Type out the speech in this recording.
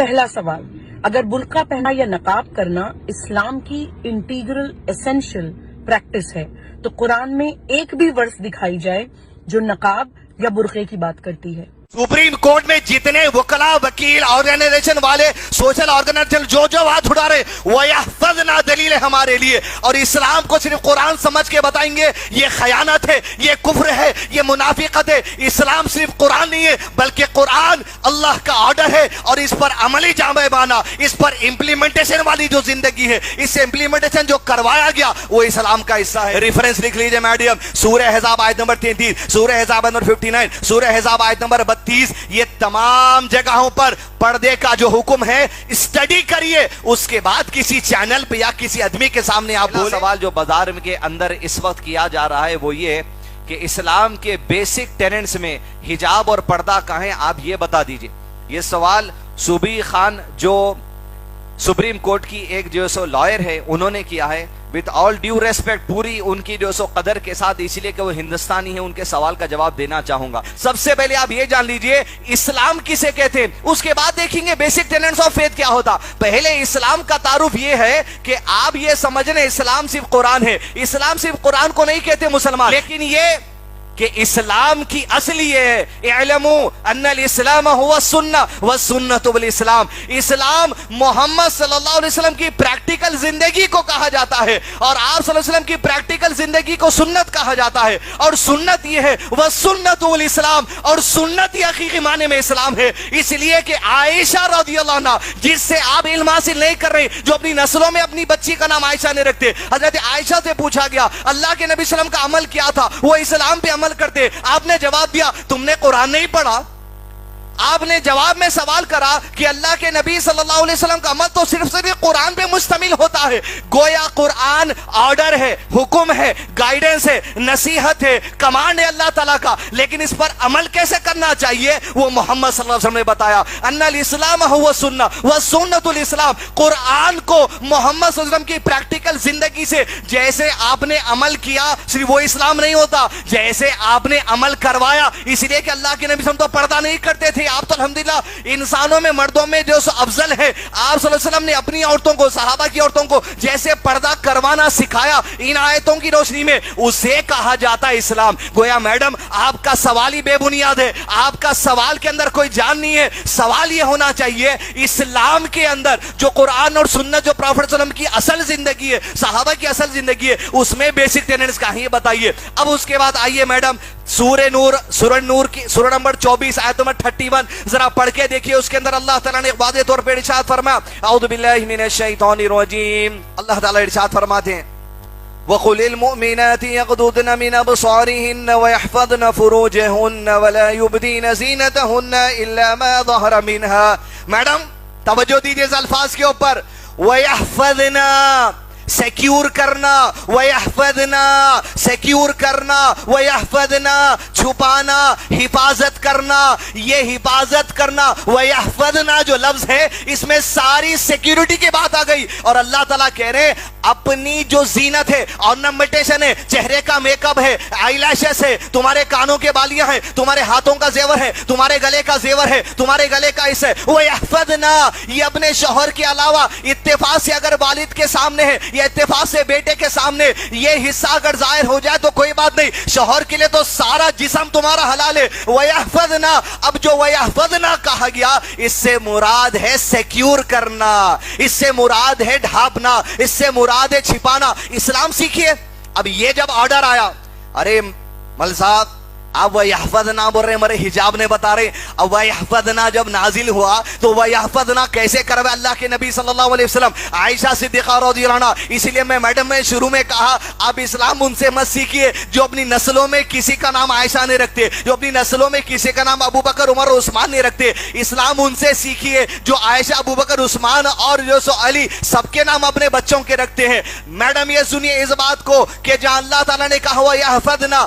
پہلا سوال، اگر برقع پہننا یا نقاب کرنا اسلام کی انٹیگرل ایسنشل پریکٹس ہے تو قرآن میں ایک بھی ورس دکھائی جائے جو نقاب یا برقعے کی بات کرتی ہے؟ سپریم کورٹ میں جتنے وکلا، وکیل، آرگنائزیشن والے، سوشل آرگنائزیشن جو ہاتھ اٹھا رہے وہ یحفظنا دلیل ہے ہمارے لیے، اور اسلام کو صرف قرآن سمجھ کے بتائیں گے یہ خیانت ہے، یہ کفر ہے، یہ منافقت ہے۔ اسلام صرف قرآن نہیں ہے بلکہ قرآن اللہ کا آرڈر ہے، اور اس پر عملی جامع بانا، اس پر امپلیمنٹیشن والی جو زندگی ہے، اس سے امپلیمنٹیشن جو کروایا گیا وہ اسلام کا حصہ ہے۔ ریفرنس لکھ لیجئے میڈیم، سورہ احزاب آیت نمبر 33، سورہ احزاب نمبر 59، سورہ احزاب آیت نمبر 32، یہ تمام جگہوں پر پردے کا جو حکم ہے اسٹڈی کریے، اس کے بعد کسی چینل پہ یا کسی آدمی کے سامنے آپ بولیں۔ سوال جو بازار کے اندر اس وقت کیا جا رہا ہے وہ یہ کہ اسلام کے بیسک ٹیننٹس میں حجاب اور پردہ کہاں ہیں، آپ یہ بتا دیجئے۔ یہ سوال صوبی خان جو سپریم کورٹ کی ایک جو سو لائر ہے انہوں نے کیا ہے، with all due respect، پوری ان کی جو سو قدر کے ساتھ، اس لیے کہ وہ ہندوستانی ہیں، ان کے سوال کا جواب دینا چاہوں گا۔ سب سے پہلے آپ یہ جان لیجئے اسلام کسے کہتے ہیں، اس کے بعد دیکھیں گے بیسک ٹیننٹس آف فیتھ کیا ہوتا۔ پہلے اسلام کا تعارف یہ ہے کہ آپ یہ سمجھنے اسلام صرف قرآن ہے، اسلام صرف قرآن کو نہیں کہتے مسلمان، لیکن یہ کہ اسلام کی اصل یہ ہے، اعلموا ان الاسلام هو السنہ والسنۃ بالاسلام، اسلام محمد صلی اللہ علیہ وسلم کی پریکٹیکل زندگی کو کہا جاتا ہے، اور آپ صلی اللہ علیہ وسلم کی پریکٹیکل زندگی کو سنت کہا جاتا ہے، اور سنت یہ ہے والسنۃ بالاسلام، اور سنت یہ حقیقی معنی میں اسلام ہے۔ اس لیے کہ عائشہ رضی اللہ عنہ، جس سے آپ علم حاصل نہیں کر رہے، جو اپنی نسلوں میں اپنی بچی کا نام عائشہ نے رکھتے، حضرت عائشہ سے پوچھا گیا اللہ کے نبی صلی اللہ علیہ وسلم کا عمل کیا تھا، وہ اسلام پہ عمل کرتے، آپ نے جواب دیا تم نے قرآن نہیں پڑھا۔ آپ نے جواب میں سوال کرا کہ اللہ کے نبی صلی اللہ علیہ وسلم کا عمل تو صرف قرآن پہ مشتمل ہوتا ہے، گویا قرآن آرڈر ہے، حکم ہے، گائیڈنس ہے، نصیحت ہے، کمانڈ ہے اللہ تعالیٰ کا، لیکن اس پر عمل کیسے کرنا چاہیے وہ محمد صلی اللہ علیہ وسلم نے بتایا۔ ان الاسلام هو السنہ والسنۃ الاسلام، قرآن کو محمد صلی اللہ علیہ وسلم کی پریکٹیکل زندگی سے جیسے آپ نے عمل کیا صرف وہ اسلام نہیں ہوتا، جیسے آپ نے عمل کروایا۔ اس لیے کہ اللہ کے نبی صلی اللہ علیہ وسلم تو پردہ نہیں کرتے تھے، آپ تو الحمدللہ انسانوں میں مردوں میں جو افضل ہے، آپ صلی اللہ علیہ وسلم نے اپنی عورتوں کو، صحابہ کی عورتوں کو جیسے پردہ کروانا سکھایا ان آیتوں کی روشنی میں، اسے کہا جاتا ہے اسلام۔ گویا میڈم آپ کا سوال ہی بے بنیاد ہے، آپ کا سوال کے اندر کوئی جان نہیں ہے۔ سوال یہ ہونا چاہیے اسلام کے اندر جو قرآن اور سنت، جو پروفیٹ صلی اللہ علیہ وسلم کی اصل زندگی ہے، صحابہ کی اصل زندگی ہے، اس میں بیسک ٹیننٹس کہاں ہیں بتائیے۔ اب اس کے بعد آئیے میڈم سورہ نور کی سورہ نمبر 24 آیت نمبر 31 ذرا پڑھ کے دیکھیے، اس کے اندر اللہ تعالیٰ نے واضح طور پر ارشاد فرمایا، اعوذ باللہ من الشیطان الرجیم، اللہ تعالیٰ ارشاد فرماتے ہیں وَقُلِ الْمُؤْمِنَاتِ يَغْضُضْنَ مِنْ أَبْصَارِهِنَّ وَيَحْفَظْنَ فُرُوجَهُنَّ وَلَا يُبْدِينَ زِينَتَهُنَّ إِلَّا مَا ظَهَرَ مِنْهَا۔ میڈم توجہ دیجئے اس الفاظ کے اوپر، وَيَحْفَظْنَا سیکیور کرنا، وَيَحْفَظْنَا سیکیور کرنا، وَيَحْفَظْنَا چھپانا، حفاظت کرنا، یہ حفاظت کرنا، وَيَحْفَظْنَا جو لفظ ہے اس میں ساری سیکیورٹی کی بات آ گئی، اور اللہ تعالیٰ کہہ رہے ہیں اپنی جو زینت ہے، آرنامنٹیشن ہے، چہرے کا میک اپ ہے، آئی لیشز ہے، تمہارے کانوں کے بالیاں ہیں، تمہارے ہاتھوں کا زیور ہے، تمہارے گلے کا زیور ہے، تمہارے گلے کا اس ہے، وَيَحْفَظْنَا یہ اپنے شوہر کے علاوہ اتفاق سے اگر والد کے سامنے ہے یا اتفاق سے بیٹے کے سامنے یہ حصہ اگر ظاہر ہو جائے تو کوئی بات نہیں، شوہر کے لیے تو سارا جسم تمہارا حلال ہے۔ وَيَحْفَظْنَا اب جو وَيَحْفَظْنَا کہا گیا اس سے مراد ہے سیکیور کرنا، اس سے مراد ہے ڈھانپنا، اس سے مراد ہے چھپانا۔ اسلام سیکھیے۔ اب یہ جب آرڈر آیا، ارے مل صاحب اب وَيَحْفَظْنَا بول رہے ہمارے حجاب نے بتا رہے، اب وَيَحْفَظْنَا جب نازل ہوا تو وَيَحْفَظْنَا کیسے کروے اللہ کے نبی صلی اللہ علیہ وسلم، عائشہ صدیقہ رضی اللہ عنہا۔ اس لیے میں میڈم میں شروع میں کہا اب اسلام ان سے مت سیکھیے جو اپنی نسلوں میں کسی کا نام عائشہ نہیں رکھتے، جو اپنی نسلوں میں کسی کا نام ابو بکر، عمر، عثمان نہیں رکھتے۔ اسلام ان سے سیکھیے جو عائشہ، ابو بکر، عثمان اور جو سو علی سب کے نام اپنے بچوں کے رکھتے ہیں۔ میڈم یہ سنیے اس بات کو کہ جہاں اللہ تعالیٰ نے کہا وَيَحْفَظْنَا،